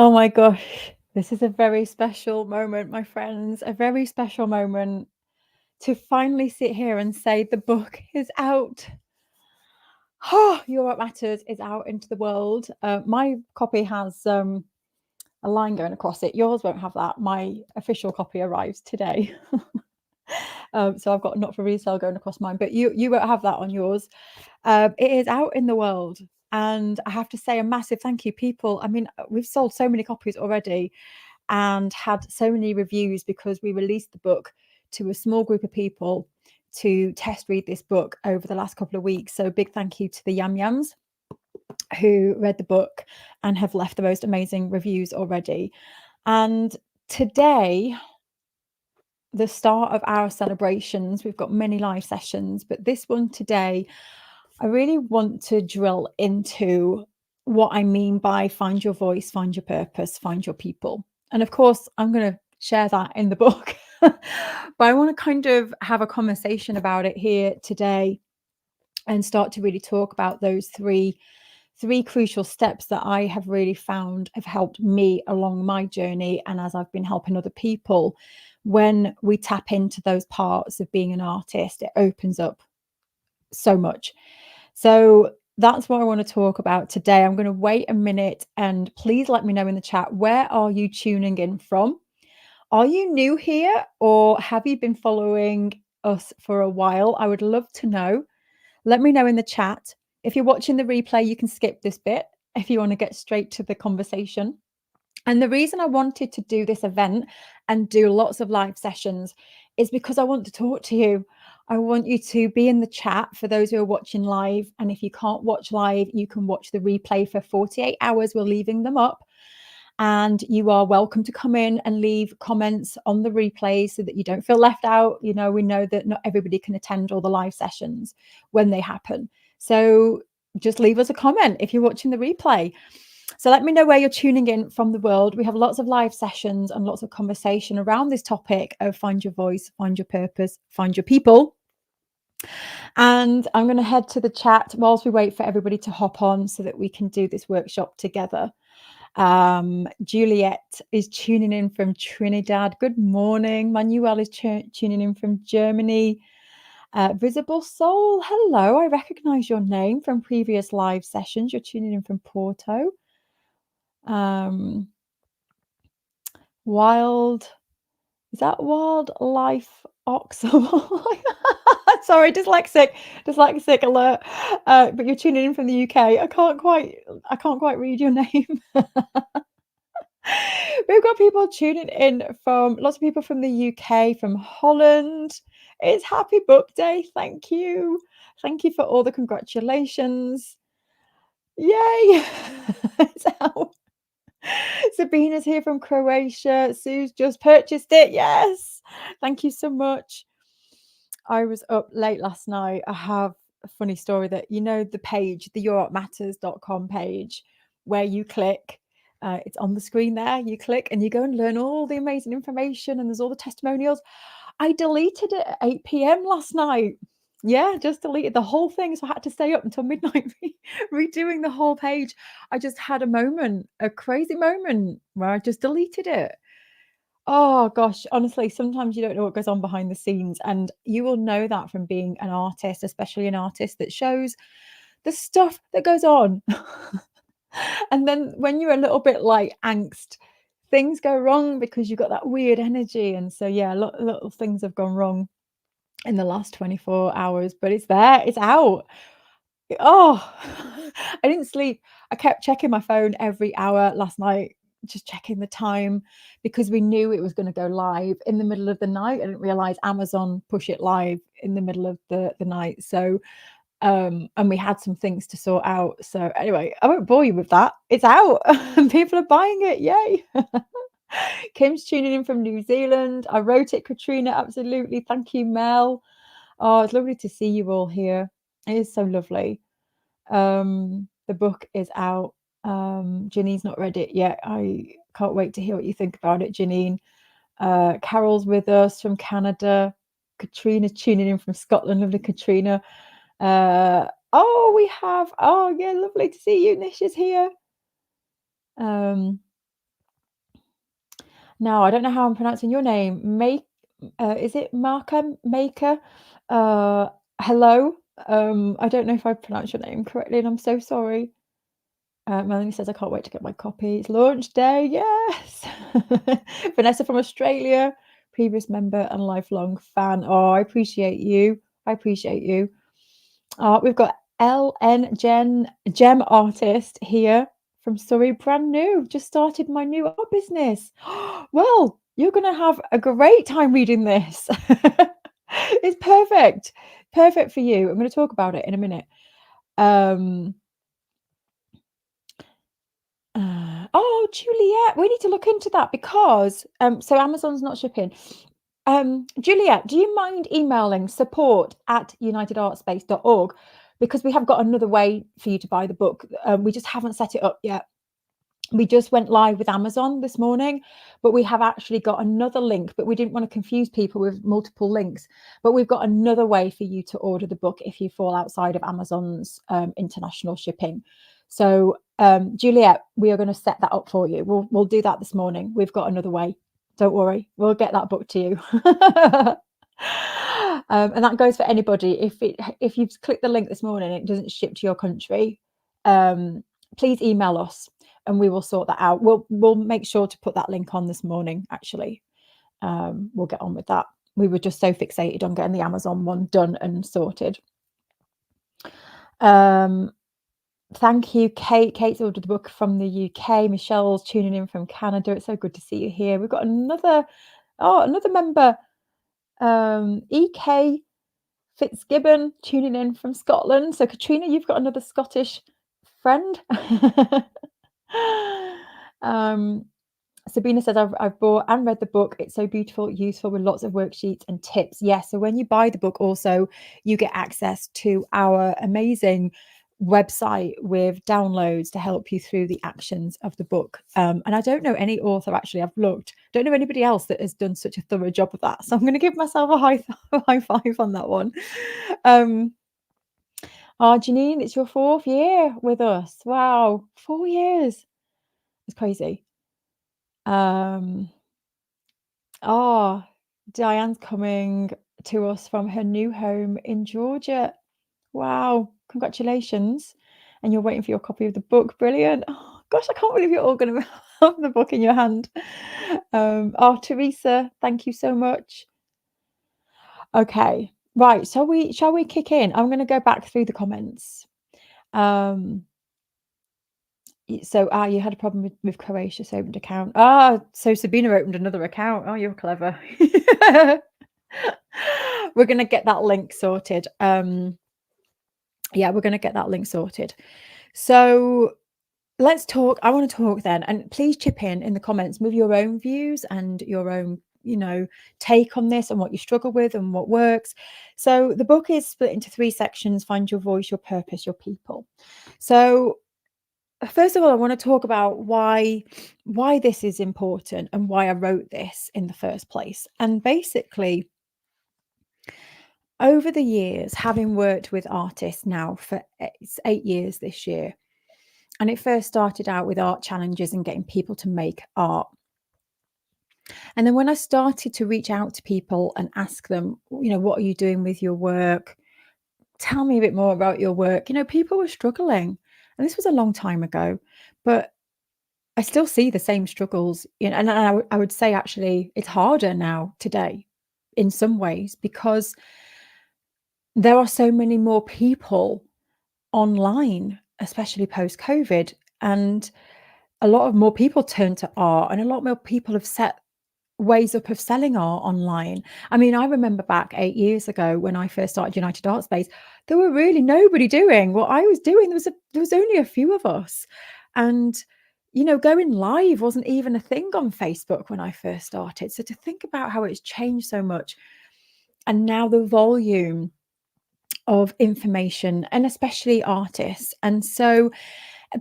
Oh my gosh, this is a very special moment, my friends, a very special moment to finally sit here and say the book is out. Oh, Your What Matters is out into the world. My copy has a line going across it. Yours won't have that. My official copy arrives today. So I've got not for resale going across mine, but you won't have that on yours. It is out in the world. And I have to say a massive thank you, people. I mean, we've sold so many copies already and had so many reviews because we released the book to a small group of people to test read this book over the last couple of weeks. So big thank you to the Yam Yams who read the book and have left the most amazing reviews already. And today, the start of our celebrations, we've got many live sessions, but this one today, I really want to drill into what I mean by find your voice, find your purpose, find your people. And of course, I'm going to share that in the book, but I want to kind of have a conversation about it here today and start to really talk about those three crucial steps that I have really found have helped me along my journey and as I've been helping other people. When we tap into those parts of being an artist, it opens up so much. So that's what I want to talk about today. I'm going to wait a minute and please let me know in the chat, where are you tuning in from? Are you new here or have you been following us for a while? I would love to know. Let me know in the chat. If you're watching the replay, you can skip this bit if you want to get straight to the conversation. And the reason I wanted to do this event and do lots of live sessions is because I want to talk to you. I want you to be in the chat for those who are watching live. And if you can't watch live, you can watch the replay for 48 hours. We're leaving them up. And you are welcome to come in and leave comments on the replay so that you don't feel left out. You know, we know that not everybody can attend all the live sessions when they happen. So just leave us a comment if you're watching the replay. So let me know where you're tuning in from the world. We have lots of live sessions and lots of conversation around this topic of find your voice, find your purpose, find your people. And I'm going to head to the chat whilst we wait for everybody to hop on so that we can do this workshop together. Juliet is tuning in from Trinidad. Good morning. Manuel is tuning in from Germany. Visible Soul, hello. I recognize your name from previous live sessions. You're tuning in from Porto. Wild, is that Wildlife Ox? Sorry, dyslexic alert. But you're tuning in from the UK. I can't quite read your name. We've got people tuning in from lots of people from the UK, from Holland. It's Happy Book Day. Thank you. Thank you for all the congratulations. Yay! It's out. Sabina's here from Croatia. Sue's just purchased it. Yes. Thank you so much. I was up late last night. I have a funny story that, you know, the page, the yourwhatmatters.com page, where you click, it's on the screen there. You click and you go and learn all the amazing information, and there's all the testimonials. I deleted it at 8 p.m. last night. Yeah, just deleted the whole thing. So I had to stay up until midnight redoing the whole page. I just had a moment, a crazy moment where I just deleted it. Oh gosh, honestly, sometimes you don't know what goes on behind the scenes, and you will know that from being an artist, especially an artist that shows the stuff that goes on. And then when you're a little bit like angst, things go wrong because you've got that weird energy. And so, yeah, little things have gone wrong in the last 24 hours, but it's there, it's out. Oh, I didn't sleep. I kept checking my phone every hour last night, just checking the time because we knew it was going to go live in the middle of the night. I didn't realize Amazon push it live in the middle of the night. So, and we had some things to sort out. So anyway, I won't bore you with that. It's out and people are buying it. Yay. Kim's tuning in from New Zealand. I wrote it, Katrina. Absolutely. Thank you, Mel. Oh, it's lovely to see you all here. It is so lovely. The book is out. Janine's not read it yet. I can't wait to hear what you think about it, Janine. Carol's with us from Canada. Katrina's tuning in from Scotland. Lovely, Katrina. Oh, yeah, lovely to see you. Nish is here. Now, I don't know how I'm pronouncing your name. Make is it Markham Maker? Uh, hello. I don't know if I pronounced your name correctly, and I'm so sorry. Melanie says, I can't wait to get my copy. It's launch day. Yes. Vanessa from Australia, previous member and lifelong fan. Oh, I appreciate you. I appreciate you. We've got LN Gem Artist here from Surrey, brand new. Just started my new art business. Well, you're going to have a great time reading this. It's perfect. Perfect for you. I'm going to talk about it in a minute. Oh, Juliet, we need to look into that because so Amazon's not shipping. Juliet, do you mind emailing support@unitedartspace.org? Because we have got another way for you to buy the book. We just haven't set it up yet. We just went live with Amazon this morning, but we have actually got another link, but we didn't want to confuse people with multiple links. But we've got another way for you to order the book if you fall outside of Amazon's international shipping. So, Juliet, we are going to set that up for you. We'll do that this morning. We've got another way. Don't worry, we'll get that book to you. And that goes for anybody. If you've clicked the link this morning and it doesn't ship to your country, please email us and we will sort that out. We'll make sure to put that link on this morning. Actually, we'll get on with that. We were just so fixated on getting the Amazon one done and sorted. Thank you, Kate. Kate's ordered the book from the UK. Michelle's tuning in from Canada. It's so good to see you here. We've got another member, EK Fitzgibbon, tuning in from Scotland. So Katrina, you've got another Scottish friend. Sabina says, I've bought and read the book. It's so beautiful, useful with lots of worksheets and tips. Yes, so when you buy the book, also, you get access to our amazing website with downloads to help you through the actions of the book. And I don't know any author, actually, I've looked, don't know anybody else that has done such a thorough job of that. So I'm going to give myself a high five on that one. Janine, it's your 4th year with us. Wow, 4 years. It's crazy. Diane's coming to us from her new home in Georgia. Wow, congratulations. And you're waiting for your copy of the book. Brilliant. Oh, gosh, I can't believe you're all going to have the book in your hand. Teresa, thank you so much. Okay, right. Shall we kick in? I'm going to go back through the comments. So you had a problem with Croatia's opened account. So Sabina opened another account. Oh, you're clever. We're gonna get that link sorted. Yeah, we're gonna get that link sorted. So let's talk. I want to talk then, and please chip in the comments with your own views and your own, take on this and what you struggle with and what works. So the book is split into 3 sections: find your voice, your purpose, your people. So first of all, I want to talk about why this is important and why I wrote this in the first place. And basically, over the years, having worked with artists now for 8 years this year, and it first started out with art challenges and getting people to make art. And then when I started to reach out to people and ask them, what are you doing with your work? Tell me a bit more about your work. People were struggling. And this was a long time ago, but I still see the same struggles, and I would say actually it's harder now today in some ways because there are so many more people online, especially post-COVID, and a lot of more people turn to art, and a lot more people have set ways up of selling art online. I mean, I remember back 8 years ago when I first started United Art Space, there were really nobody doing what I was doing. There was only a few of us, and going live wasn't even a thing on Facebook when I first started. So to think about how it's changed so much, and now the volume of information, and especially artists, and so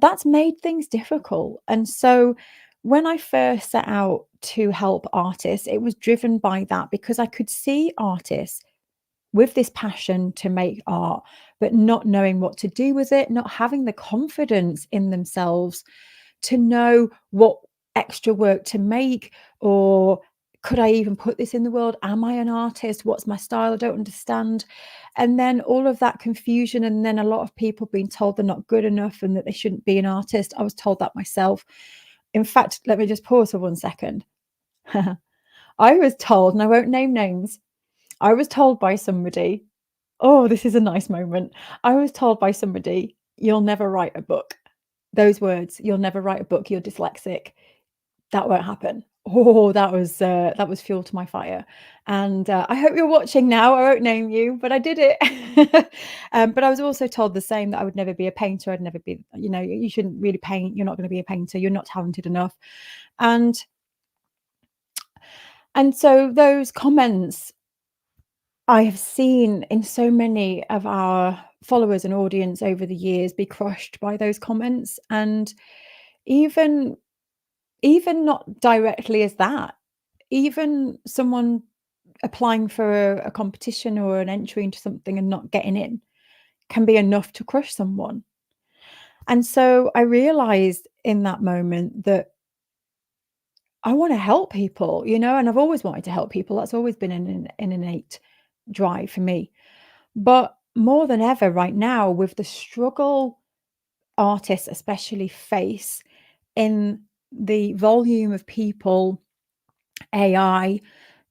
that's made things difficult. And so when I first set out to help artists, it was driven by that because I could see artists with this passion to make art, but not knowing what to do with it, not having the confidence in themselves to know what extra work to make? Or could I even put this in the world? Am I an artist? What's my style? I don't understand. And then all of that confusion, and then a lot of people being told they're not good enough and that they shouldn't be an artist. I was told that myself. In fact, let me just pause for 1 second. I was told, and I won't name names, I was told by somebody, oh, this is a nice moment. I was told by somebody, "You'll never write a book." Those words, "You'll never write a book, you're dyslexic. That won't happen." Oh, that was fuel to my fire. And, I hope you're watching now. I won't name you, but I did it. But I was also told the same, that I would never be a painter. I'd never be, "You shouldn't really paint. You're not gonna be a painter. You're not talented enough." And so those comments I have seen in so many of our followers and audience over the years be crushed by those comments, and even not directly as that, even someone applying for a competition or an entry into something and not getting in can be enough to crush someone. And so I realized in that moment that I want to help people, and I've always wanted to help people. That's always been an innate drive for me. But more than ever right now, with the struggle artists especially face in the volume of people, AI,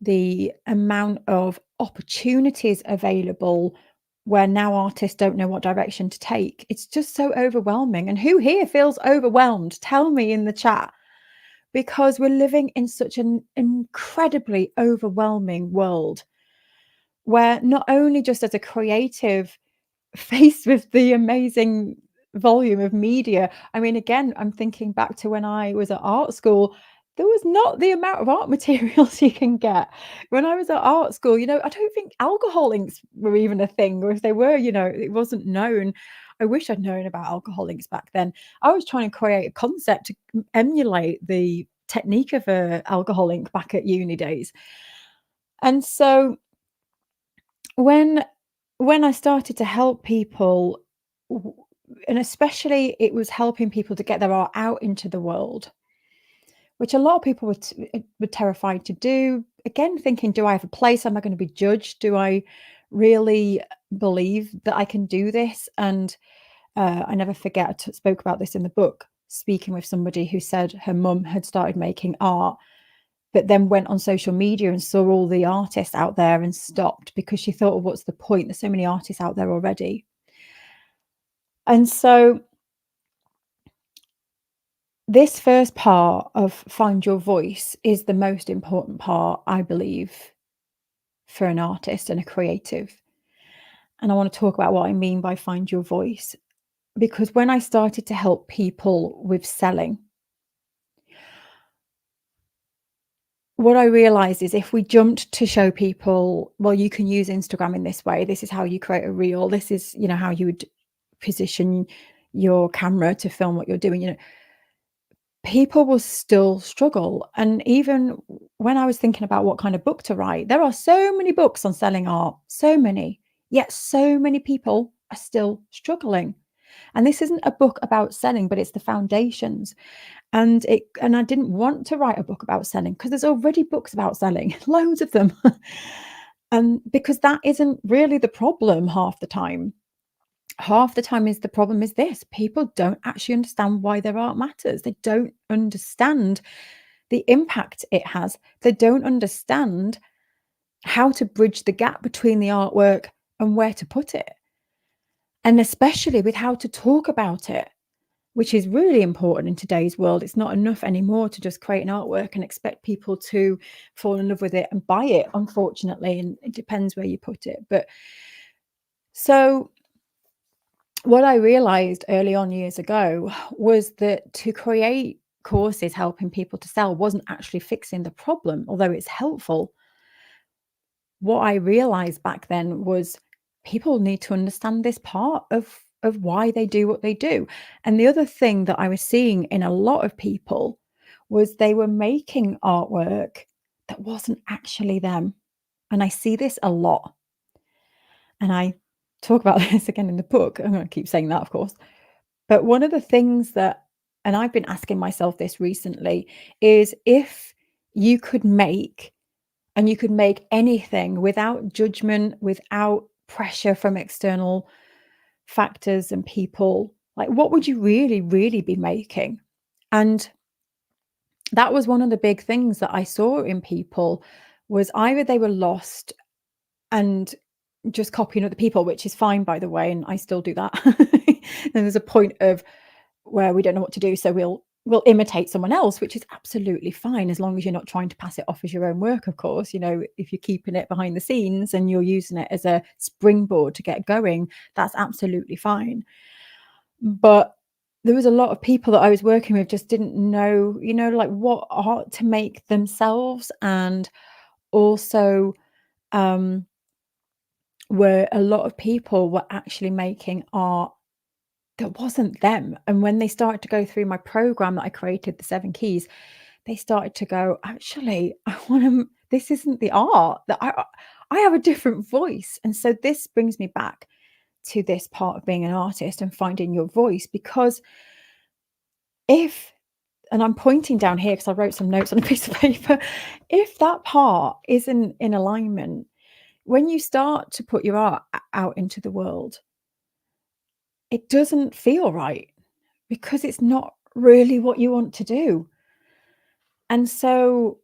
the amount of opportunities available, where now artists don't know what direction to take. It's just so overwhelming. And who here feels overwhelmed? Tell me in the chat, because we're living in such an incredibly overwhelming world, where not only just as a creative faced with the amazing volume of media. I mean, again, I'm thinking back to when I was at art school, there was not the amount of art materials you can get. When I was at art school, I don't think alcohol inks were even a thing, or if they were, it wasn't known. I wish I'd known about alcohol inks back then. I was trying to create a concept to emulate the technique of a alcohol ink back at uni days. And so when I started to help people, w and especially it was helping people to get their art out into the world, which a lot of people were terrified to do. Again, thinking, "Do I have a place? Am I gonna be judged? Do I really believe that I can do this?" And, I never forget, I spoke about this in the book, speaking with somebody who said her mum had started making art, but then went on social media and saw all the artists out there and stopped, because she thought, "Well, what's the point? There's so many artists out there already." And so this first part of find your voice is the most important part, I believe, for an artist and a creative. And I want to talk about what I mean by find your voice. Because when I started to help people with selling, what I realized is, if we jumped to show people, well, you can use Instagram in this way, this is how you create a reel, this is, how you would position your camera to film what you're doing, people will still struggle. And even when I was thinking about what kind of book to write, there are so many books on selling art, so many, yet so many people are still struggling. And this isn't a book about selling, but it's the foundations. And I didn't want to write a book about selling, because there's already books about selling, loads of them. And because that isn't really the problem half the time. Half the time is the problem is this: people don't actually understand why their art matters. They don't understand the impact it has. They don't understand how to bridge the gap between the artwork and where to put it. And especially with how to talk about it, which is really important in today's world. It's not enough anymore to just create an artwork and expect people to fall in love with it and buy it, unfortunately. And it depends where you put it. But so what I realized early on years ago was that to create courses helping people to sell wasn't actually fixing the problem, although it's helpful. What I realized back then was, people need to understand this part of why they do what they do. And the other thing that I was seeing in a lot of people was, they were making artwork that wasn't actually them. And I see this a lot. And I talk about this again in the book. I'm going to keep saying that, of course. But one of the things that and I've been asking myself this recently, is if you could make and you could make anything without judgment, without pressure from external factors and people, like what would you really, really be making? And that was one of the big things that I saw in people was either they were lost and just copying other people, which is fine, by the way, and I still do that. And there's a point of where we don't know what to do, so we'll imitate someone else, which is absolutely fine as long as you're not trying to pass it off as your own work, of course. You know, if you're keeping it behind the scenes and you're using it as a springboard to get going, that's absolutely fine. But there was a lot of people that I was working with just didn't know, like what art to make themselves, and also um where a lot of people were actually making art that wasn't them. And when they started to go through my program that I created, the 7 keys, they started to go, actually, I want to, this isn't the art that I have a different voice. And so this brings me back to this part of being an artist and finding your voice, because if, and I'm pointing down here because I wrote some notes on a piece of paper, if that part isn't in alignment, when you start to put your art out into the world, it doesn't feel right because it's not really what you want to do. And so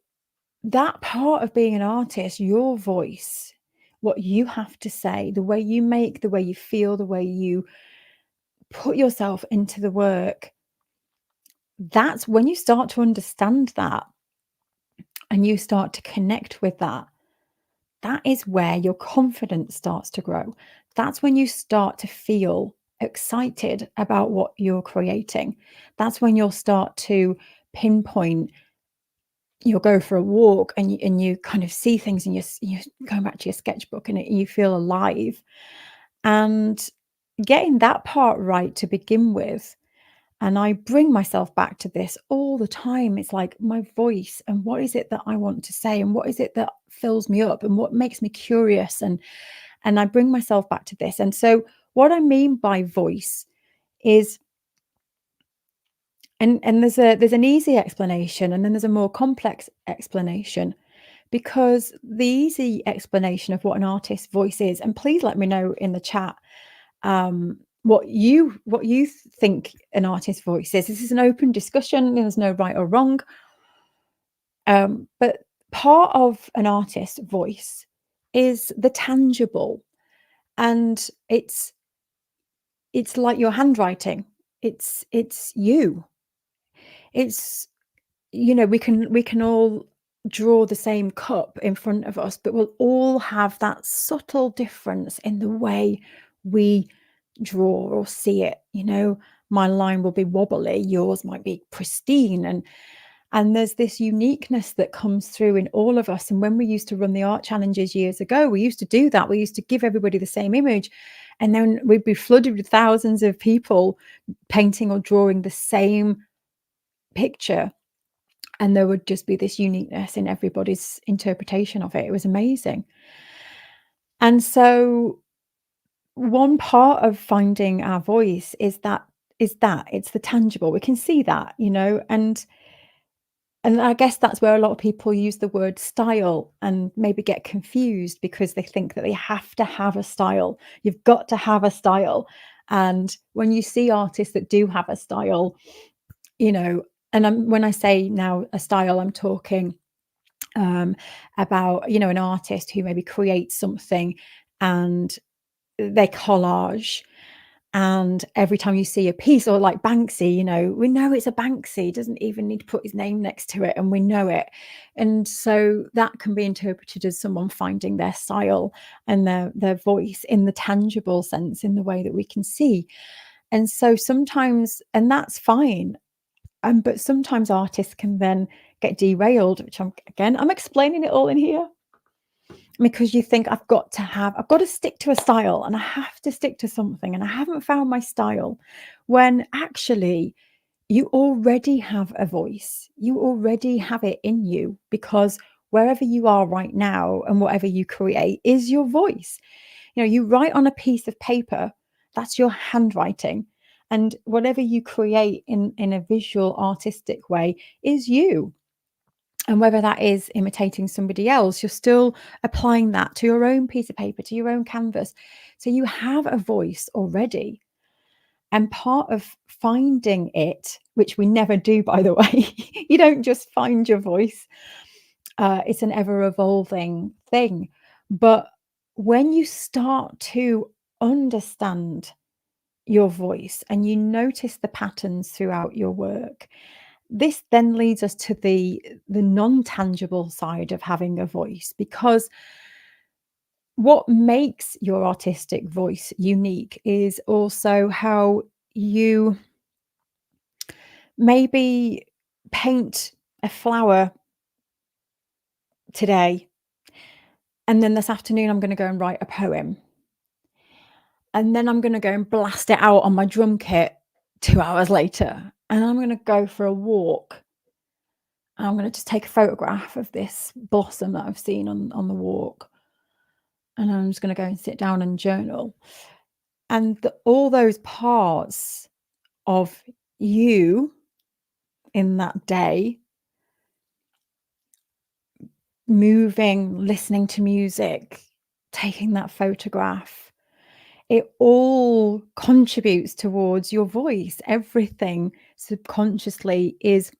that part of being an artist, your voice, what you have to say, the way you make, the way you feel, the way you put yourself into the work, that's when you start to understand that and you start to connect with that. That is where your confidence starts to grow. That's when you start to feel excited about what you're creating. That's when you'll start to pinpoint. You'll go for a walk and you kind of see things, and you're going back to your sketchbook, and you feel alive. And getting that part right to begin with, and I bring myself back to this all the time. It's like my voice, and what is it that I want to say, and what is it that fills me up, and what makes me curious, and I bring myself back to this. And so what I mean by voice is, and there's an easy explanation, and then there's a more complex explanation. Because the easy explanation of what an artist's voice is, and please let me know in the chat what you think an artist's voice is. This is an open discussion. There's no right or wrong. But part of an artist's voice is the tangible, and it's like your handwriting. It's you. It's, we can all draw the same cup in front of us, but we'll all have that subtle difference in the way we draw or see it. My line will be wobbly, yours might be pristine, and there's this uniqueness that comes through in all of us. And when we used to run the art challenges years ago, we used to do that. We used to give everybody the same image, and then we'd be flooded with thousands of people painting or drawing the same picture, and there would just be this uniqueness in everybody's interpretation of it. It was amazing. And so one part of finding our voice is that it's the tangible. We can see that, and I guess that's where a lot of people use the word style and maybe get confused because they think that they have to have a style. You've got to have a style. And when you see artists that do have a style, you know, and when I say now a style, I'm talking about, an artist who maybe creates something and they collage. And every time you see a piece, or like Banksy, we know it's a Banksy, doesn't even need to put his name next to it, and we know it. And so that can be interpreted as someone finding their style and their voice in the tangible sense, in the way that we can see. And so sometimes, and that's fine. But sometimes artists can then get derailed, which I'm explaining it all in here, because you think I've got to stick to a style, and I have to stick to something, and I haven't found my style, when actually you already have a voice. You already have it in you, because wherever you are right now and whatever you create is your voice. You write on a piece of paper, that's your handwriting. And whatever you create in a visual, artistic way is you. And whether that is imitating somebody else, you're still applying that to your own piece of paper, to your own canvas. So you have a voice already. And part of finding it, which we never do, by the way, you don't just find your voice, it's an ever evolving thing. But when you start to understand your voice and you notice the patterns throughout your work, this then leads us to the non-tangible side of having a voice, because what makes your artistic voice unique is also how you maybe paint a flower today, and then this afternoon I'm going to go and write a poem, and then I'm going to go and blast it out on my drum kit 2 hours later, and I'm going to go for a walk. I'm going to just take a photograph of this blossom that I've seen on the walk, and I'm just going to go and sit down and journal. And all those parts of you in that day, moving, listening to music, taking that photograph, it all contributes towards your voice. Everything subconsciously is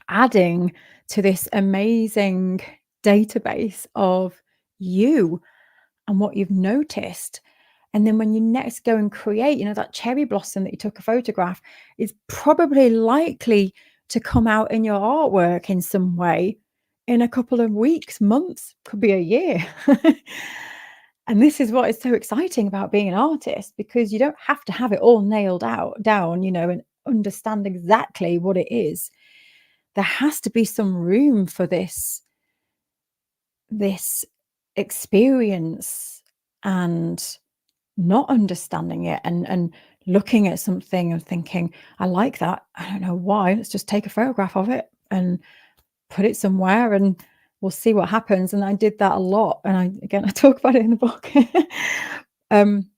adding to this amazing database of you and what you've noticed. And then when you next go and create, that cherry blossom that you took a photograph is probably likely to come out in your artwork in some way in a couple of weeks, months, could be a year. And this is what is so exciting about being an artist, because you don't have to have it all nailed out down, and understand exactly what it is. There has to be some room for this experience and not understanding it, and looking at something and thinking, I like that, I don't know why, let's just take a photograph of it and put it somewhere and we'll see what happens. And I did that a lot, and I talk about it in the book. um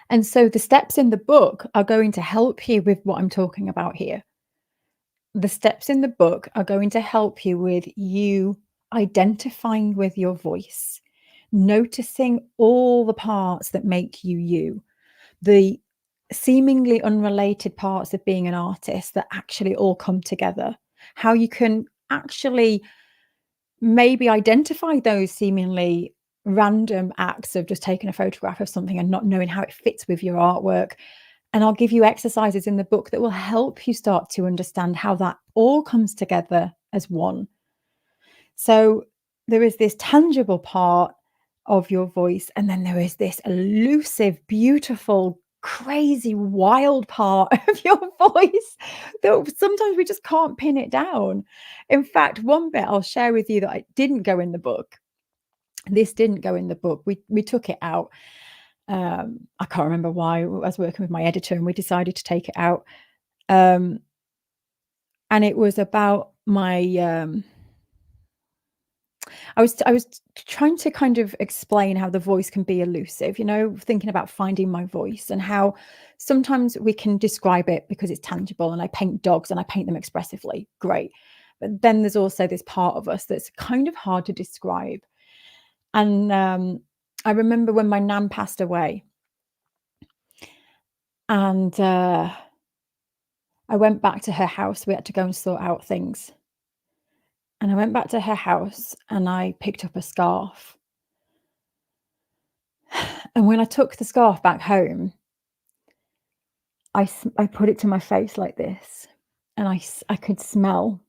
and so the steps in the book are going to help you with what I'm talking about here. The steps in the book are going to help you with you identifying with your voice, noticing all the parts that make you you, the seemingly unrelated parts of being an artist that actually all come together, how you can actually maybe identify those seemingly random acts of just taking a photograph of something and not knowing how it fits with your artwork. And I'll give you exercises in the book that will help you start to understand how that all comes together as one. So there is this tangible part of your voice, and then there is this elusive, beautiful, crazy, wild part of your voice that sometimes we just can't pin it down. In fact, one bit I'll share with you that I didn't go in the book. This didn't go in the book. We took it out. I can't remember why. I was working with my editor and we decided to take it out. Um, and it was about my I was trying to kind of explain how the voice can be elusive, thinking about finding my voice and how sometimes we can describe it because it's tangible, and I paint dogs and I paint them expressively. Great. But then there's also this part of us that's kind of hard to describe. And I remember when my nan passed away, and I went back to her house. We had to go and sort out things. And I went back to her house and I picked up a scarf. And when I took the scarf back home, I put it to my face like this, and I could smell.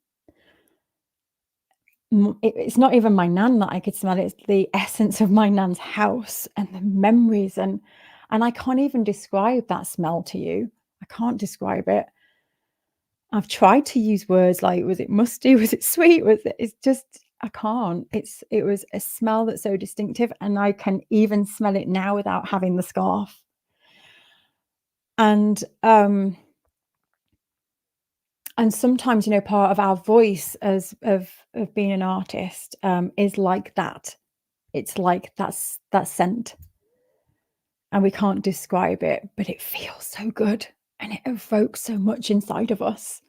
It's not even my nan that I could smell, it's the essence of my nan's house and the memories, and I can't even describe that smell to you. I can't describe it. I've tried to use words like, was it musty? Was it sweet? It's just, I can't. It was a smell that's so distinctive, and I can even smell it now without having the scarf. And sometimes, part of our voice as of being an artist, is like that. It's like that scent, and we can't describe it, but it feels so good. and it evokes so much inside of us.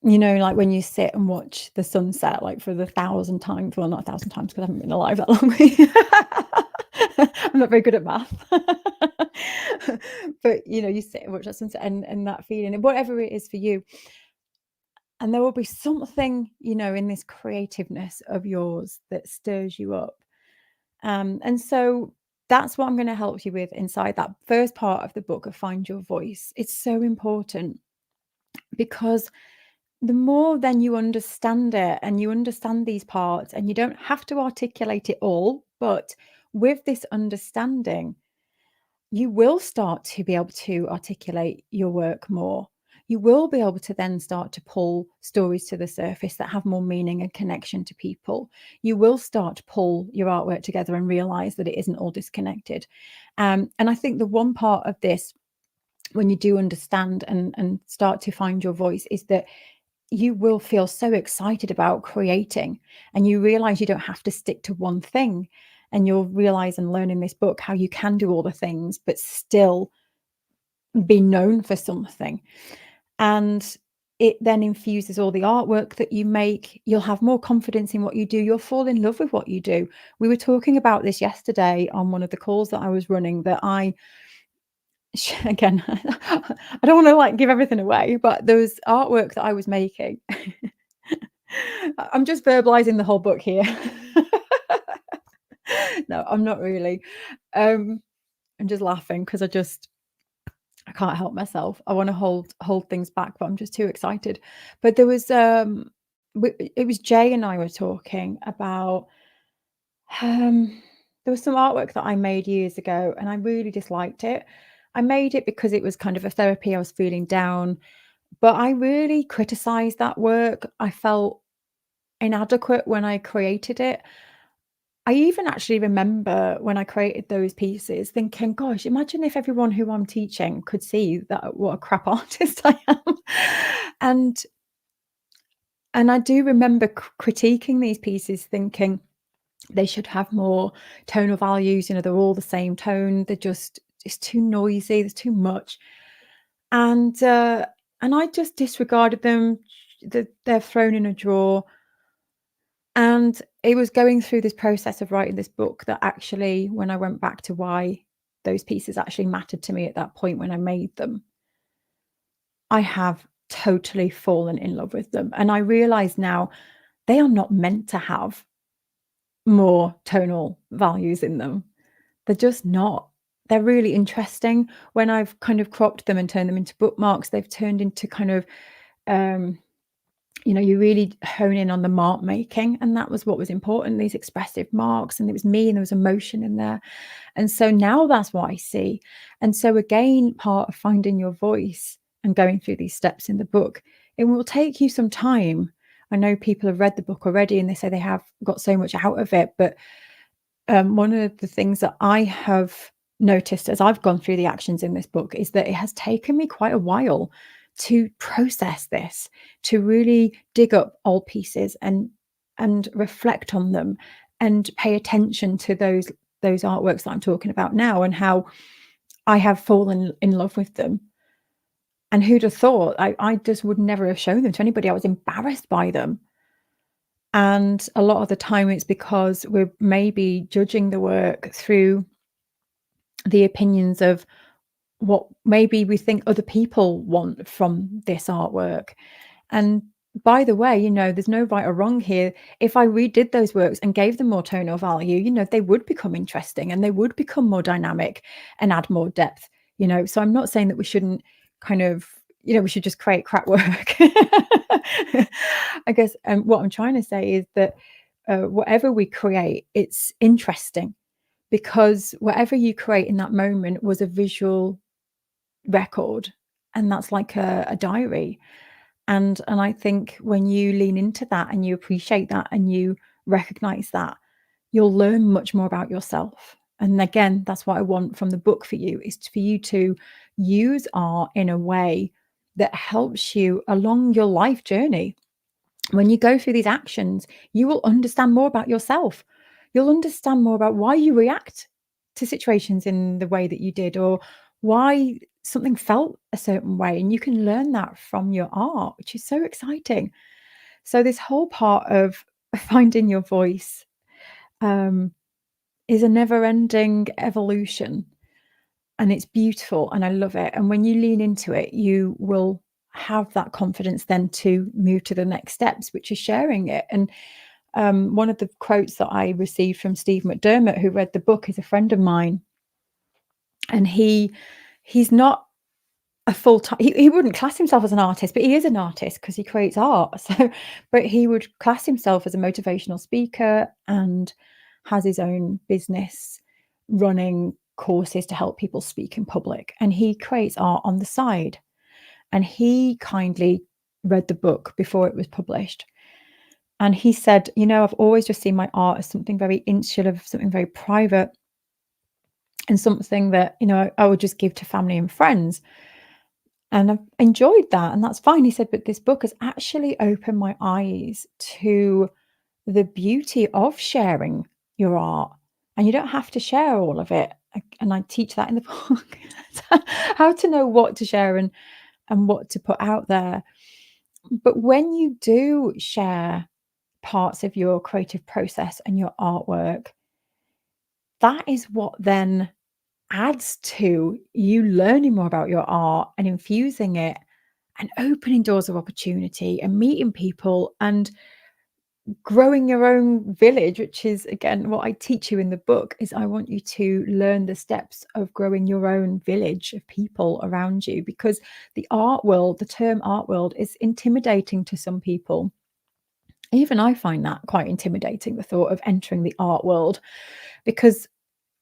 You know, like when you sit and watch the sunset, like for the 1,000 times, well, not 1,000 times because I haven't been alive that long. I'm not very good at math. But, you know, you sit and watch that sunset and that feeling, and whatever it is for you, and there will be something, you know, in this creativeness of yours that stirs you up. And so that's what I'm going to help you with inside that first part of the book of Find Your Voice. It's so important because the more then you understand it and you understand these parts, and you don't have to articulate it all, but with this understanding, you will start to be able to articulate your work more. You will be able to then start to pull stories to the surface that have more meaning and connection to people. You will start to pull your artwork together and realize that it isn't all disconnected. And I think the one part of this, when you do understand and start to find your voice, is that you will feel so excited about creating, and you realize you don't have to stick to one thing, and you'll realize and learn in this book how you can do all the things but still be known for something. And it then infuses all the artwork that you make. You'll have more confidence in what you do. You'll fall in love with what you do. We were talking about this yesterday on one of the calls that I was running, that I again, I don't want to like give everything away, but there was artwork that I was making. I'm just verbalizing the whole book here. No, I'm not really. I'm just laughing because I can't help myself. I want to hold things back, but I'm just too excited. But there was it was Jay and I were talking about there was some artwork that I made years ago, and I really disliked it. I made it because it was kind of a therapy. I was feeling down, but I really criticized that work. I felt inadequate when I created it. I even actually remember when I created those pieces thinking, gosh, imagine if everyone who I'm teaching could see that what a crap artist I am. And I do remember critiquing these pieces thinking they should have more tonal values, you know, they're all the same tone. They're just it's too noisy, there's too much. And I just disregarded them. They're thrown in a drawer. And it was going through this process of writing this book that actually, when I went back to why those pieces actually mattered to me at that point when I made them, I have totally fallen in love with them. And I realize now they are not meant to have more tonal values in them. They're just not. They're really interesting. When I've kind of cropped them and turned them into bookmarks, they've turned into kind of um, you know, you really hone in on the mark making, and that was what was important, these expressive marks, and it was me and there was emotion in there. And so now that's what I see. And so again, part of finding your voice and going through these steps in the book, it will take you some time. I know people have read the book already and they say they have got so much out of it, but one of the things that I have noticed as I've gone through the actions in this book is that it has taken me quite a while to process this, to really dig up old pieces and reflect on them and pay attention to those artworks that I'm talking about now, and how I have fallen in love with them. And who'd have thought? I just would never have shown them to anybody. I was embarrassed by them. And a lot of the time it's because we're maybe judging the work through the opinions of what maybe we think other people want from this artwork. And by the way, you know, there's no right or wrong here. If I redid those works and gave them more tonal value, you know, they would become interesting and they would become more dynamic and add more depth, you know. So I'm not saying that we shouldn't kind of, you know, we should just create crap work. I guess what I'm trying to say is that whatever we create, it's interesting, because whatever you create in that moment was a visual record, and that's like a diary. And I think when you lean into that and you appreciate that and you recognize that, you'll learn much more about yourself. And again, that's what I want from the book for you, is for you to use art in a way that helps you along your life journey. When you go through these actions, you will understand more about yourself. You'll understand more about why you react to situations in the way that you did, or why something felt a certain way, and you can learn that from your art, which is so exciting. So this whole part of finding your voice um, is a never-ending evolution, and it's beautiful, and I love it. And when you lean into it, you will have that confidence then to move to the next steps, which is sharing it. And one of the quotes that I received from Steve McDermott, who read the book, is a friend of mine, and he's not a full-time, he wouldn't class himself as an artist, but he is an artist because he creates art. So, but he would class himself as a motivational speaker and has his own business running courses to help people speak in public. And he creates art on the side. And he kindly read the book before it was published. And he said, I've always just seen my art as something very insular, something very private, and something that, I would just give to family and friends. And I've enjoyed that, and that's fine. He said, but this book has actually opened my eyes to the beauty of sharing your art. And you don't have to share all of it. And I teach that in the book, how to know what to share and what to put out there. But when you do share parts of your creative process and your artwork, that is what then adds to you learning more about your art and infusing it and opening doors of opportunity and meeting people and growing your own village, which is again what I teach you in the book. Is I want you to learn the steps of growing your own village of people around you, because the art world, the term art world, is intimidating to some people. Even I find that quite intimidating, the thought of entering the art world, because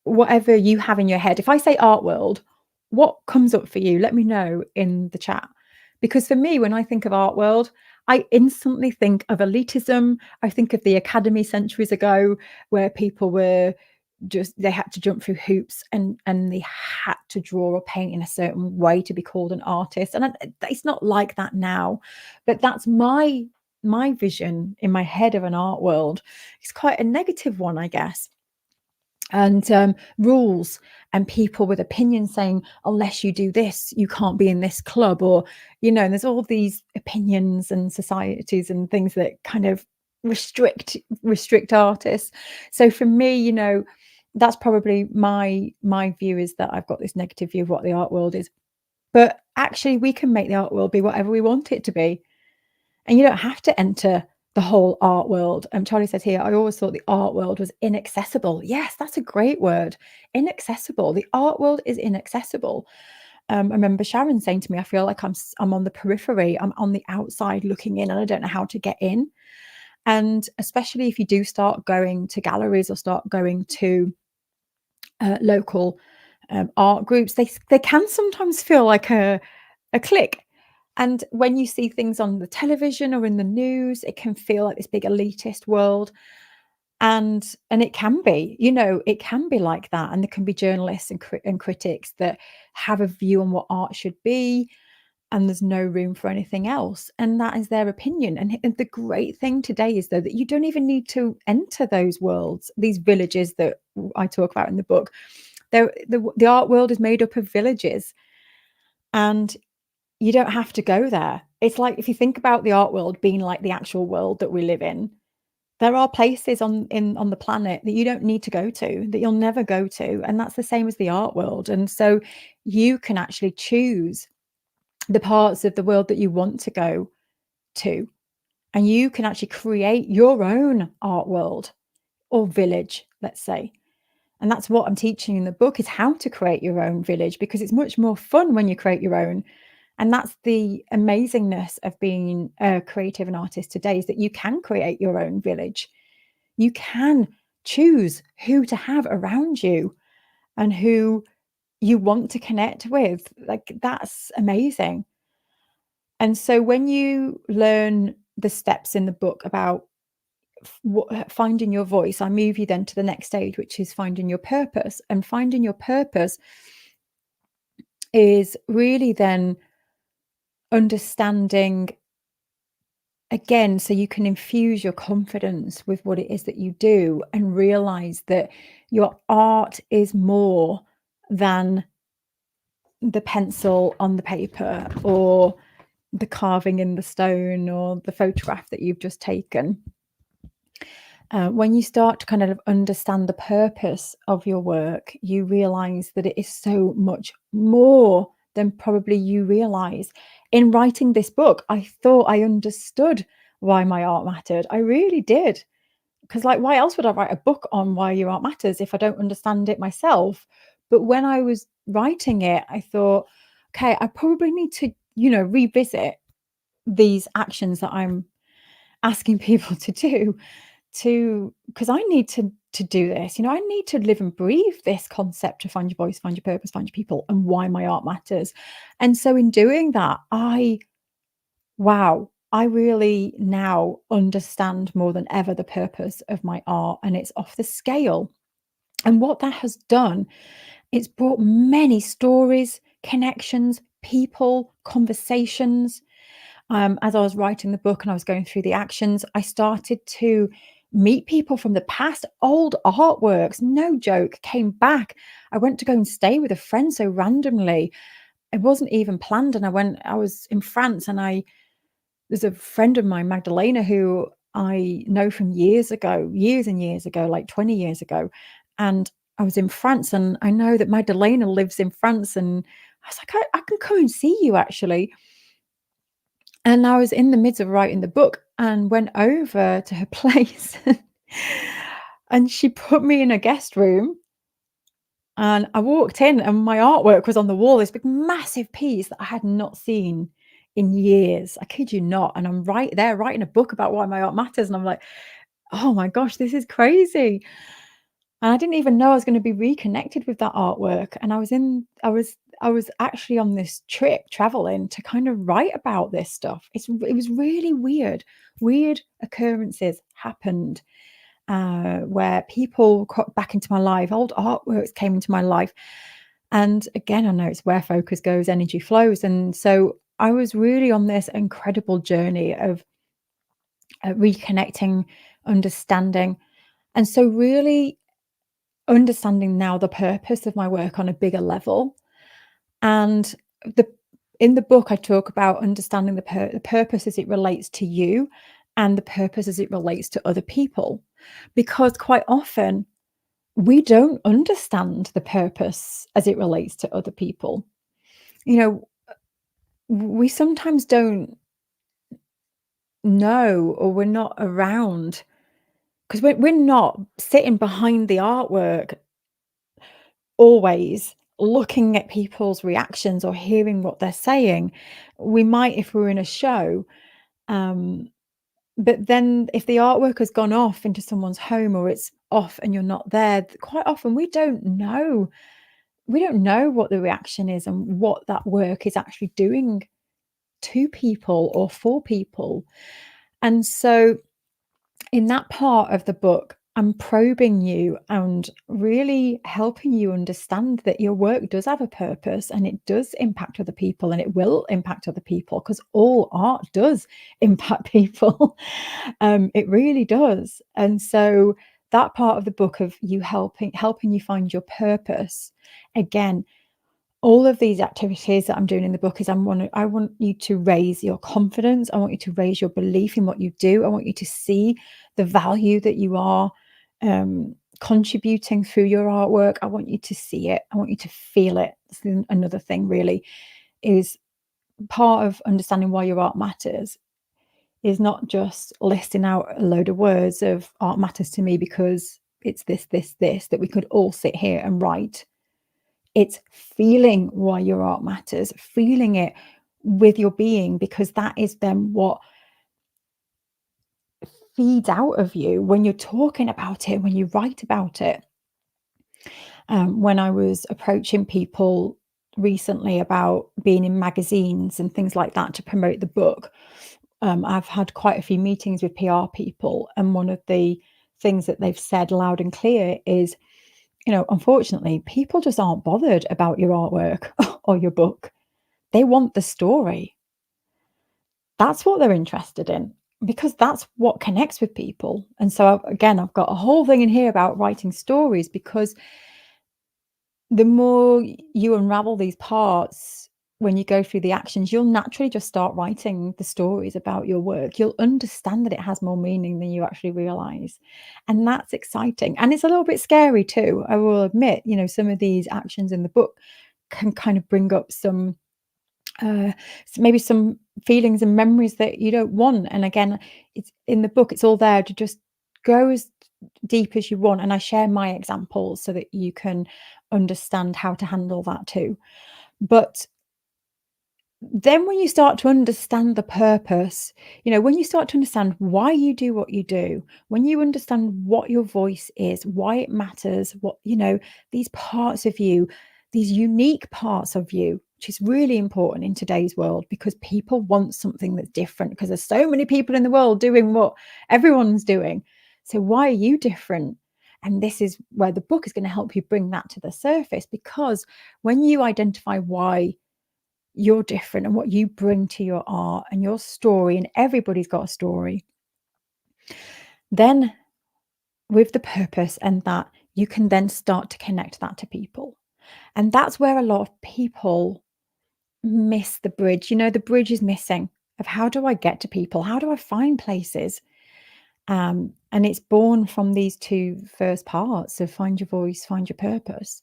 whatever you have in your head, if I say art world, what comes up for you? Let me know in the chat. Because for me, when I think of art world, I instantly think of elitism. I think of the academy centuries ago, where people were just, they had to jump through hoops and they had to draw or paint in a certain way to be called an artist. And it's not like that now, but that's my vision in my head of an art world. It's quite a negative one, I guess. And rules and people with opinions saying, unless you do this, you can't be in this club, or and there's all these opinions and societies and things that kind of restrict artists. So for me, that's probably my view, is that I've got this negative view of what the art world is. But actually, we can make the art world be whatever we want it to be. And you don't have to enter the whole art world. Charlie says here, I always thought the art world was inaccessible. Yes, that's a great word. Inaccessible. The art world is inaccessible. I remember Sharon saying to me, I feel like I'm on the periphery. I'm on the outside looking in, and I don't know how to get in. And especially if you do start going to galleries or start going to local art groups, they can sometimes feel like a clique. And when you see things on the television or in the news, it can feel like this big elitist world. And it can be, it can be like that. And there can be journalists and critics that have a view on what art should be, and there's no room for anything else. And that is their opinion. And the great thing today is, though, that you don't even need to enter those worlds, these villages that I talk about in the book. The art world is made up of villages, and you don't have to go there. It's like, if you think about the art world being like the actual world that we live in, there are places on the planet that you don't need to go to, that you'll never go to. And that's the same as the art world. And so you can actually choose the parts of the world that you want to go to. And you can actually create your own art world or village, let's say. And that's what I'm teaching in the book, is how to create your own village, because it's much more fun when you create your own. And that's the amazingness of being a creative and artist today, is that you can create your own village. You can choose who to have around you and who you want to connect with. Like, that's amazing. And so when you learn the steps in the book about finding your voice, I move you then to the next stage, which is finding your purpose. And finding your purpose is really then understanding, again, so you can infuse your confidence with what it is that you do, and realize that your art is more than the pencil on the paper, or the carving in the stone, or the photograph that you've just taken. When you start to kind of understand the purpose of your work, you realize that it is so much more than probably you realize. In writing this book, I thought I understood why my art mattered. I really did. Because, like, why else would I write a book on why your art matters if I don't understand it myself? But when I was writing it, I thought, okay, I probably need to, revisit these actions that I'm asking people to do, because I need to do this. I need to live and breathe this concept of find your voice, find your purpose, find your people, and why my art matters. And so in doing that, wow, I really now understand more than ever the purpose of my art, and it's off the scale. And what that has done, it's brought many stories, connections, people, conversations. As I was writing the book and I was going through the actions, I started to meet people from the past. Old artworks, no joke, came back. I went to go and stay with a friend so randomly. It wasn't even planned. And I was in France, and there's a friend of mine, Magdalena, who I know from years ago, years and years ago, like 20 years ago. And I was in France, and I know that Magdalena lives in France. And I was like, I can come and see you actually. And I was in the midst of writing the book and went over to her place, and she put me in a guest room. And I walked in, and my artwork was on the wall, this big, massive piece that I had not seen in years. I kid you not. And I'm right there writing a book about why my art matters. And I'm like, oh my gosh, this is crazy. And I didn't even know I was going to be reconnected with that artwork. And I was actually on this trip traveling to kind of write about this stuff. It was really weird. Weird occurrences happened, where people got back into my life, old artworks came into my life. And again, I know it's where focus goes, energy flows. And so I was really on this incredible journey of reconnecting, understanding. And so, really understanding now the purpose of my work on a bigger level. And the in the book, I talk about understanding the purpose as it relates to you, and the purpose as it relates to other people. Because quite often we don't understand the purpose as it relates to other people. You know, we sometimes don't know, or we're not around, because we're not sitting behind the artwork always looking at people's reactions or hearing what they're saying. We might if we're in a show, um, but then if the artwork has gone off into someone's home, or it's off and you're not there, quite often we don't know. We don't know what the reaction is and what that work is actually doing to people or for people. And so in that part of the book, I'm probing you and really helping you understand that your work does have a purpose, and it does impact other people, and it will impact other people, because all art does impact people. It really does. And so that part of the book of you helping you find your purpose, again, all of these activities that I'm doing in the book is I want you to raise your confidence. I want you to raise your belief in what you do. I want you to see the value that you are contributing through your artwork. I want you to see it. I want you to feel it. That's another thing, really, is part of understanding why your art matters is not just listing out a load of words of art matters to me because it's this that we could all sit here and write. It's feeling why your art matters, feeling it with your being, because that is then what feeds out of you when you're talking about it, when you write about it. When I was approaching people recently about being in magazines and things like that to promote the book, I've had quite a few meetings with PR people, and one of the things that they've said loud and clear is, unfortunately, people just aren't bothered about your artwork or your book. They want the story. That's what they're interested in, because that's what connects with people. And so, again, I've got a whole thing in here about writing stories, because the more you unravel these parts when you go through the actions, you'll naturally just start writing the stories about your work. You'll understand that it has more meaning than you actually realize. And that's exciting. And it's a little bit scary too. I will admit, some of these actions in the book can kind of bring up uh, maybe some feelings and memories that you don't want. And again, it's in the book, it's all there to just go as deep as you want. And I share my examples so that you can understand how to handle that too. But then when you start to understand the purpose, when you start to understand why you do what you do, when you understand what your voice is, why it matters, these parts of you, these unique parts of you, which is really important in today's world because people want something that's different because there's so many people in the world doing what everyone's doing. So why are you different? And this is where the book is going to help you bring that to the surface, because when you identify why you're different and what you bring to your art and your story, and everybody's got a story, then with the purpose and that, you can then start to connect that to people. And that's where a lot of people miss the bridge. The bridge is missing of how do I get to people? How do I find places? And it's born from these two first parts of find your voice, find your purpose.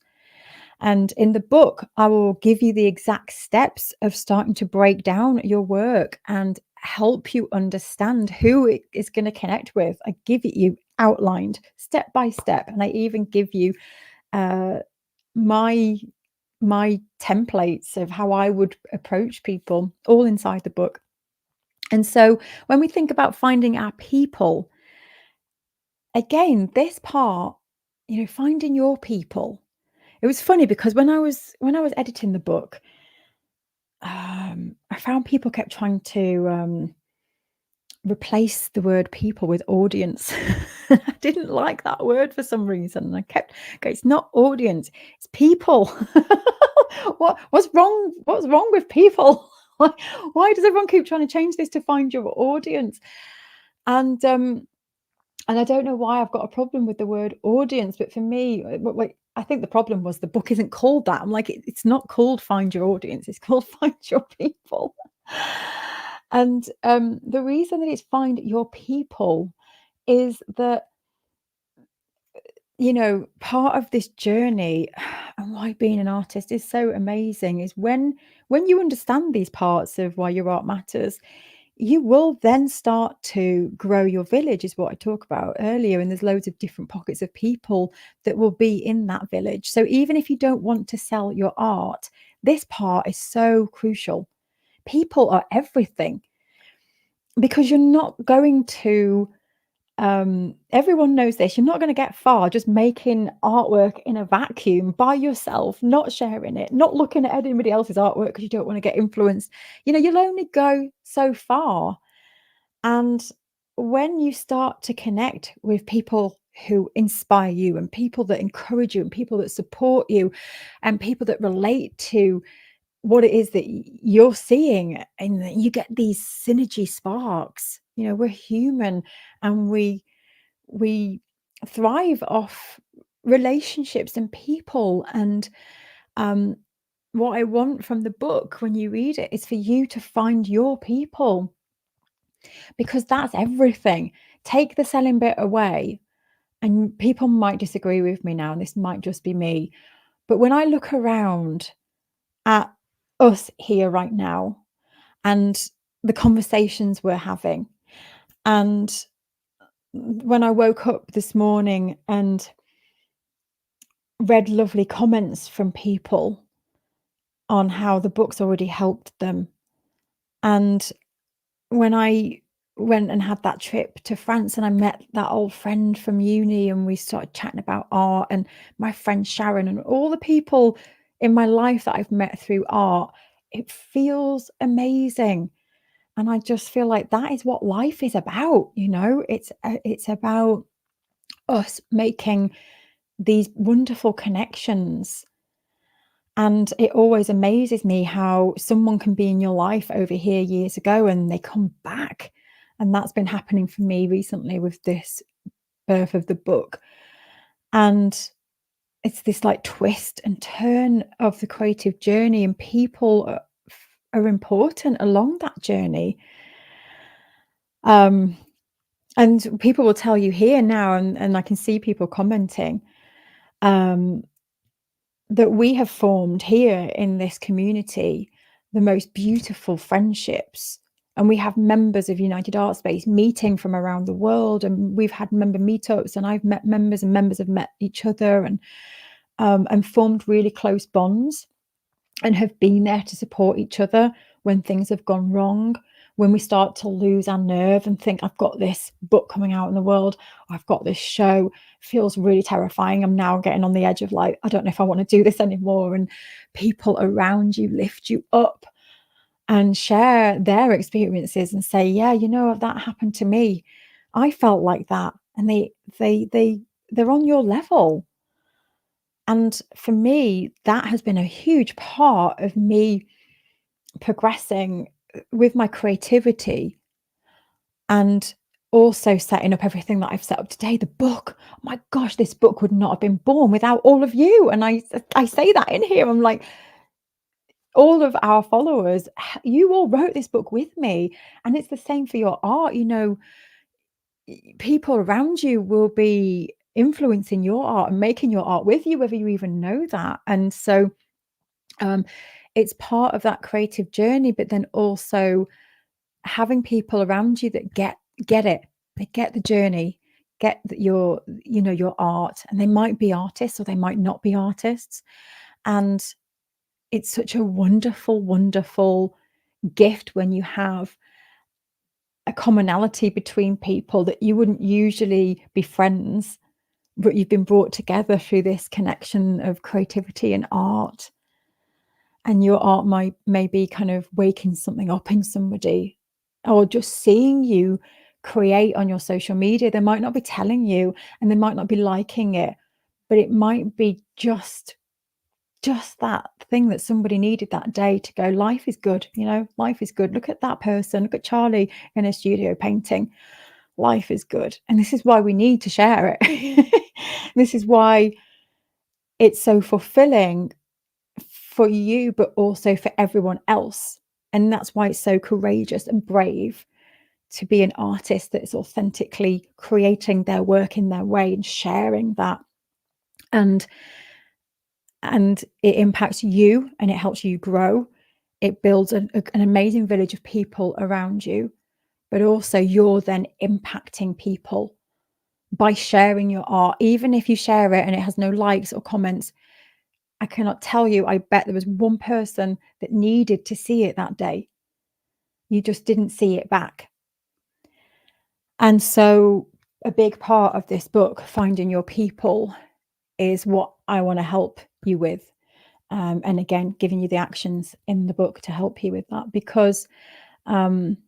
And in the book, I will give you the exact steps of starting to break down your work and help you understand who it is going to connect with. I give it you outlined step by step, and I even give you uh, my my templates of how I would approach people, all inside the book. And so when we think about finding our people, again, this part, finding your people. It was funny because when I was editing the book, I found people kept trying to replace the word people with audience. I didn't like that word for some reason. And I kept going, it's not audience, it's people. What's wrong? What's wrong with people? Why does everyone keep trying to change this to find your audience? And I don't know why I've got a problem with the word audience, but for me, I think the problem was the book isn't called that. I'm like, it's not called Find Your Audience, it's called Find Your People. And the reason that it's Find Your People is that, part of this journey and why being an artist is so amazing is when you understand these parts of why your art matters, you will then start to grow your village, is what I talked about earlier. And there's loads of different pockets of people that will be in that village. So even if you don't want to sell your art, this part is so crucial. People are everything, because you're not going to everyone knows this. You're not going to get far just making artwork in a vacuum by yourself, not sharing it, not looking at anybody else's artwork because you don't want to get influenced. You'll only go so far. And when you start to connect with people who inspire you and people that encourage you and people that support you and people that relate to what it is that you're seeing, and that you get these synergy sparks. We're human, and we thrive off relationships and people. And um, what I want from the book when you read it is for you to find your people, because that's everything. Take the selling bit away, and people might disagree with me now, and this might just be me. But when I look around at us here right now and the conversations we're having, and when I woke up this morning and read lovely comments from people on how the book's already helped them, and when I went and had that trip to France and I met that old friend from uni and we started chatting about art, and my friend Sharon and all the people in my life that I've met through art, it feels amazing. And I just feel like that is what life is about. It's about us making these wonderful connections. And it always amazes me how someone can be in your life over here years ago and they come back. And that's been happening for me recently with this birth of the book. And it's this like twist and turn of the creative journey, and people are important along that journey. Um, and people will tell you here now, and I can see people commenting, um, that we have formed here in this community the most beautiful friendships. And we have members of United Art Space meeting from around the world, and we've had member meetups, and I've met members, and members have met each other, and formed really close bonds, and have been there to support each other when things have gone wrong, when we start to lose our nerve and think, I've got this book coming out in the world, or I've got this show, feels really terrifying. I'm now getting on the edge of like, I don't know if I want to do this anymore. And people around you lift you up and share their experiences and say, yeah, you know, that happened to me. I felt like that. And they're on your level. And for me, that has been a huge part of me progressing with my creativity, and also setting up everything that I've set up today. The book, oh my gosh, this book would not have been born without all of you. And I say that in here. I'm like, all of our followers, you all wrote this book with me. And it's the same for your art. You know, people around you will be influencing your art and making your art with you, whether you even know that. And so um, it's part of that creative journey, but then also having people around you that get it. They get the journey, get your, you know, your art, and they might be artists or they might not be artists. And it's such a wonderful, wonderful gift when you have a commonality between people that you wouldn't usually be friends, but you've been brought together through this connection of creativity and art. And your art might maybe kind of waking something up in somebody, or just seeing you create on your social media. They might not be telling you, and they might not be liking it, but it might be just that thing that somebody needed that day to go, life is good, you know, life is good. Look at that person, look at Charlie in a studio painting. Life is good. And this is why we need to share it. This is why it's so fulfilling for you, but also for everyone else. And that's why it's so courageous and brave to be an artist that is authentically creating their work in their way and sharing that. And it impacts you, and it helps you grow. It builds an amazing village of people around you, but also you're then impacting people by sharing your art. Even if you share it and it has no likes or comments, I cannot tell you, I bet there was one person that needed to see it that day. You just didn't see it back. And so a big part of this book, Finding Your People, is what I want to help you with. And again, giving you the actions in the book to help you with that, because I'm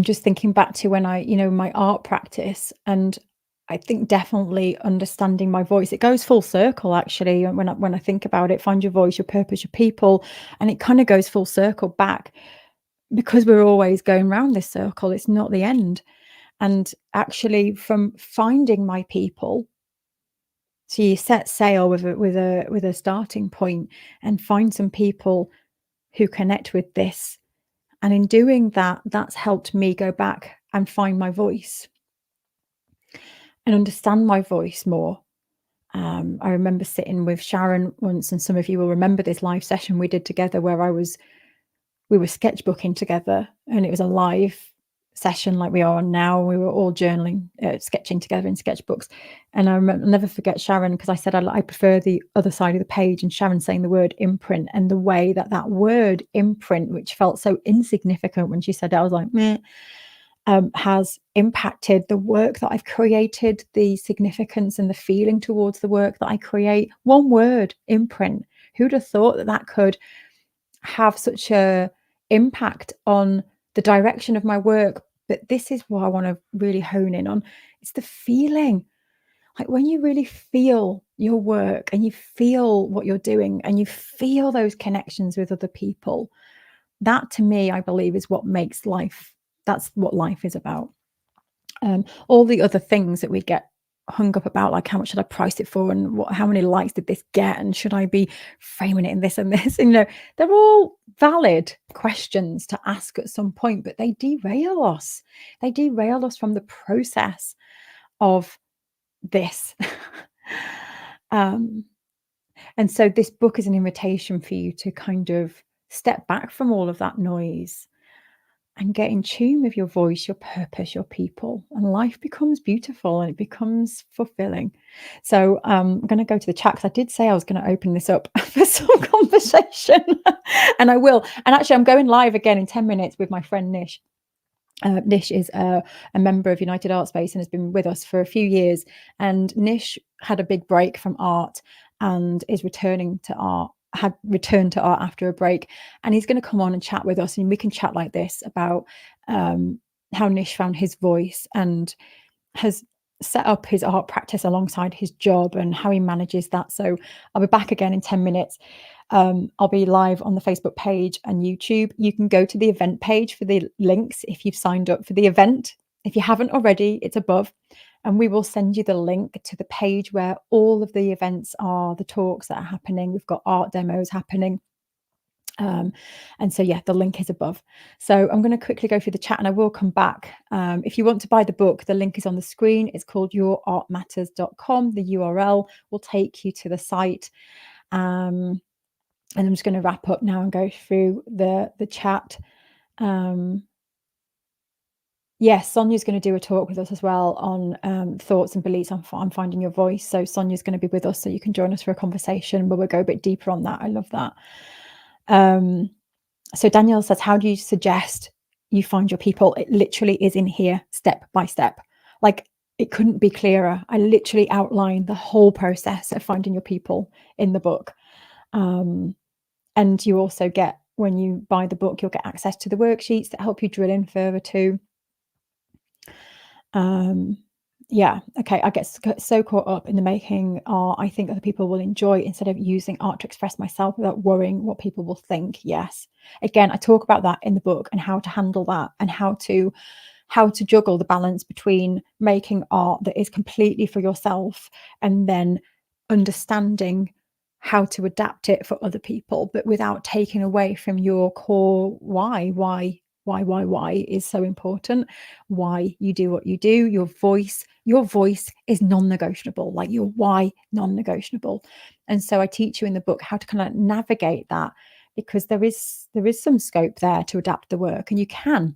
just thinking back to when I, you know, my art practice, and I think definitely understanding my voice. It goes full circle actually when I think about it. Find your voice, your purpose, your people, and it kind of goes full circle back, because we're always going round this circle. It's not the end. And actually, from finding my people, so you set sail with a starting point, and find some people who connect with this. And in doing that, that's helped me go back and find my voice and understand my voice more. I remember sitting with Sharon once, and some of you will remember this live session we did together where we were sketchbooking together, and it was a live session like we are on now. We were all journaling, sketching together in sketchbooks. And I'll never forget Sharon, because I said I prefer the other side of the page, and Sharon saying the word imprint, and the way that that word imprint, which felt so insignificant when she said it, I was like, meh, has impacted the work that I've created, the significance and the feeling towards the work that I create. One word, imprint. Who'd have thought that that could have such a impact on the direction of my work? But this is what I want to really hone in on. It's the feeling. Like when you really feel your work, and you feel what you're doing, and you feel those connections with other people, that to me, I believe, is what makes life. That's what life is about. All the other things that we get hung up about like how much should I price it for and how many likes did this get and should I be framing it in this and this. And, they're all valid questions to ask at some point, but they derail us. They derail us from the process of this. um, and so this book is an invitation for you to kind of step back from all of that noise and get in tune with your voice, your purpose, your people, and life becomes beautiful and it becomes fulfilling. So I'm going to go to the chat because I did say I was going to open this up for some conversation, and I will. And actually, I'm going live again in 10 minutes with my friend Nish. Nish is a member of United Art Space and has been with us for a few years. And Nish had a big break from art and is returning to art, had returned to art after a break. And he's going to come on and chat with us, and we can chat like this about how Nish found his voice and has set up his art practice alongside his job and how he manages that. So I'll be back again in 10 minutes. I'll be live on the Facebook page and YouTube. You can go to the event page for the links if you've signed up for the event. If you haven't already, it's above. And we will send you the link to the page where all of the events are, the talks that are happening. We've got art demos happening. And so, yeah, the link is above. So I'm going to quickly go through the chat and I will come back. If you want to buy the book, the link is on the screen. It's called yourartmatters.com. The URL will take you to the site. And I'm just going to wrap up now and go through the chat. Yes, Sonia's going to do a talk with us as well on thoughts and beliefs on finding your voice. So Sonia's going to be with us, so you can join us for a conversation where we'll go a bit deeper on that. I love that. So Danielle says, how do you suggest you find your people? It literally is in here, step by step. Like, it couldn't be clearer. I literally outlined the whole process of finding your people in the book. And you also get, when you buy the book, you'll get access to the worksheets that help you drill in further too. Yeah, okay. I get so caught up in the making art I think other people will enjoy, instead of using art to express myself without worrying what people will think. Yes. Again, I talk about that in the book and how to handle that and how to juggle the balance between making art that is completely for yourself and then understanding how to adapt it for other people, but without taking away from your core why is so important, why you do what you do. Your voice is non-negotiable, like your why, non-negotiable. And so I teach you in the book how to kind of navigate that, because there is some scope there to adapt the work, and you can.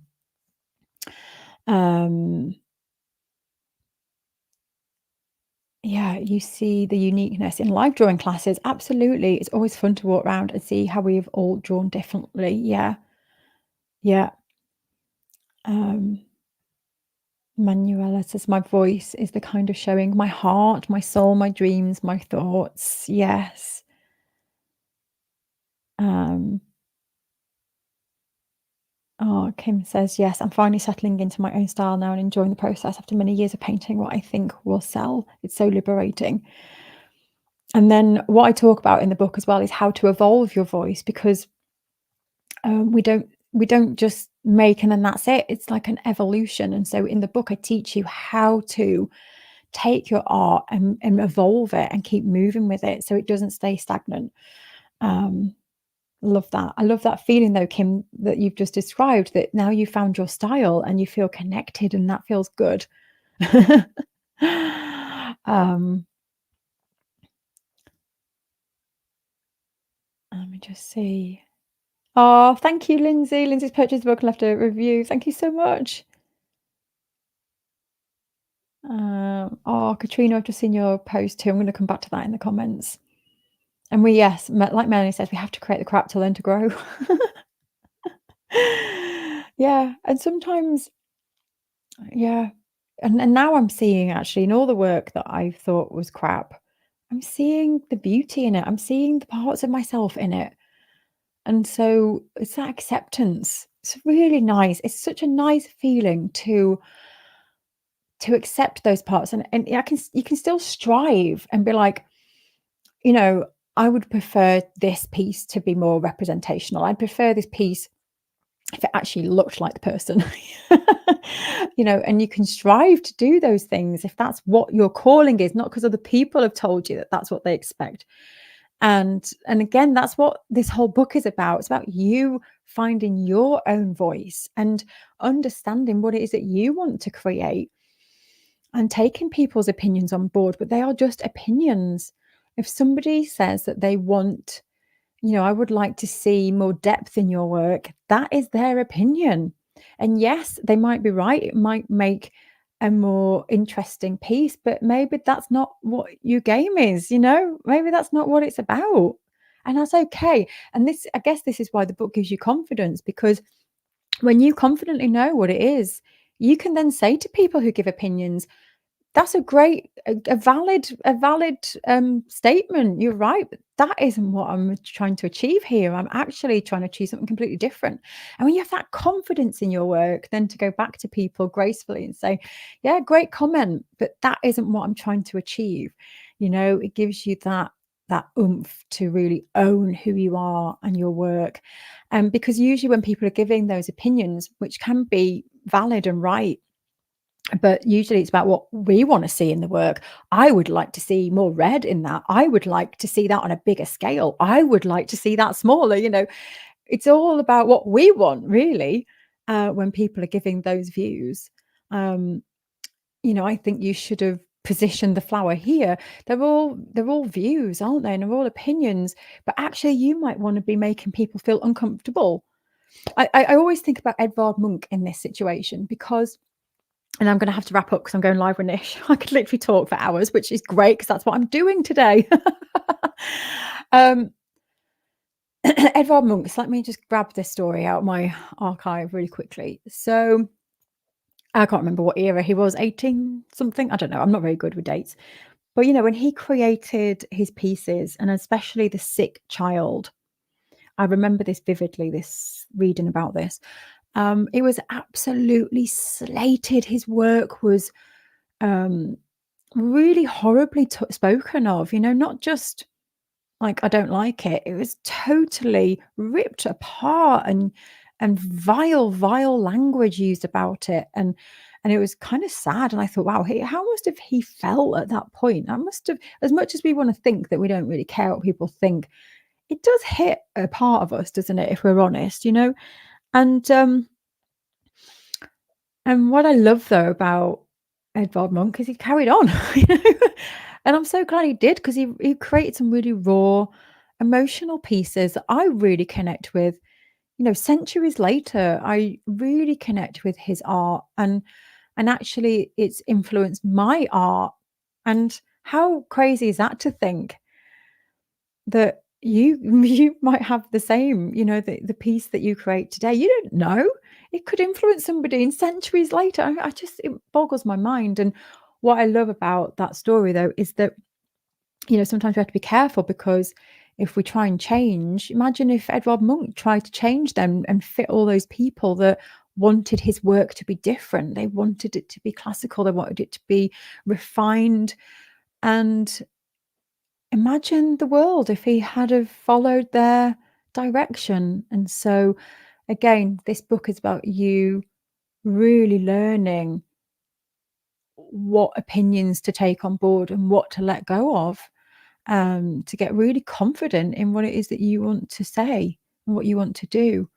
Yeah, you see the uniqueness in live drawing classes. Absolutely. It's always fun to walk around and see how we've all drawn differently. Yeah. Yeah. Manuela says, my voice is the kind of showing my heart, my soul, my dreams, my thoughts. Yes. Oh, Kim says, yes, I'm finally settling into my own style now and enjoying the process after many years of painting what I think will sell. It's so liberating. And then what I talk about in the book as well is how to evolve your voice, because we don't just make and then that's it. It's like an evolution. And so in the book, I teach you how to take your art and evolve it and keep moving with it so it doesn't stay stagnant. Love that. I love that feeling though, Kim, that you've just described, that now you found your style and you feel connected, and that feels good. Let me just see. Oh, thank you, Lindsay. Lindsay's purchased the book and left a review. Thank you so much. Oh, Katrina, I've just seen your post too. I'm going to come back to that in the comments. And yes, like Melanie says, we have to create the crap to learn to grow. Yeah, and sometimes, yeah. And now I'm seeing, actually, in all the work that I thought was crap, I'm seeing the beauty in it. I'm seeing the parts of myself in it. And so it's that acceptance. It's really nice. It's such a nice feeling to accept those parts. And you can still strive and be like, I would prefer this piece to be more representational. I'd prefer this piece if it actually looked like the person. And you can strive to do those things if that's what your calling is, not because other people have told you that that's what they expect. And again, that's what this whole book is about. It's about you finding your own voice and understanding what it is that you want to create, and taking people's opinions on board, but they are just opinions. If somebody says that they want, I would like to see more depth in your work, that is their opinion. And yes, they might be right. It might make a more interesting piece, but maybe that's not what your game is, maybe that's not what it's about. And that's okay. And I guess this is why the book gives you confidence, because when you confidently know what it is, you can then say to people who give opinions, that's a valid statement. You're right, but that isn't what I'm trying to achieve here. I'm actually trying to achieve something completely different. And when you have that confidence in your work, then to go back to people gracefully and say, "Yeah, great comment, but that isn't what I'm trying to achieve." It gives you that oomph to really own who you are and your work. Because usually when people are giving those opinions, which can be valid and right, but usually it's about what we want to see in the work. I would like to see more red in that. I would like to see that on a bigger scale. I would like to see that smaller. It's all about what we want, really, when people are giving those views. Um, I think you should have positioned the flower here. They're all views, aren't they? And they're all opinions. But actually, you might want to be making people feel uncomfortable. I always think about Edvard Munch in this situation, because, and I'm going to have to wrap up because I'm going live with Nish. I could literally talk for hours, which is great because that's what I'm doing today. um, Edvard Munch. Let me just grab this story out of my archive really quickly. So I can't remember what era he was, 18 something. I don't know. I'm not very good with dates. But when he created his pieces, and especially The Sick Child, I remember this vividly, this reading about this. It was absolutely slated. His work was really horribly spoken of, not just like, I don't like it. It was totally ripped apart, and vile language used about it. And it was kind of sad. And I thought, wow, how must have he felt at that point? I must have, as much as we want to think that we don't really care what people think, it does hit a part of us, doesn't it, if we're honest, And and what I love though about Edvard Munch is he carried on, and I'm so glad he did, because he created some really raw, emotional pieces that I really connect with. Centuries later, I really connect with his art, and actually, it's influenced my art. And how crazy is that to think that you you might have the same, the piece that you create today. You don't know. It could influence somebody in centuries later. I just, it boggles my mind. And what I love about that story though is that, sometimes we have to be careful, because if we try and change, imagine if Edvard Munch tried to change them and fit all those people that wanted his work to be different. They wanted it to be classical, they wanted it to be refined. And imagine the world if he had have followed their direction. And so again, this book is about you really learning what opinions to take on board and what to let go of, to get really confident in what it is that you want to say and what you want to do.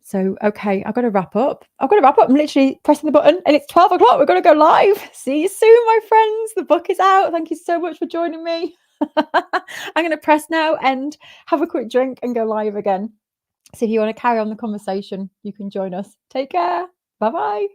So okay, I've got to wrap up. I'm literally pressing the button and it's 12 o'clock. We're going to go live. See you soon, my friends. The book is out. Thank you so much for joining me. I'm going to press now and have a quick drink and go live again. So if you want to carry on the conversation, you can join us. Take care. Bye bye.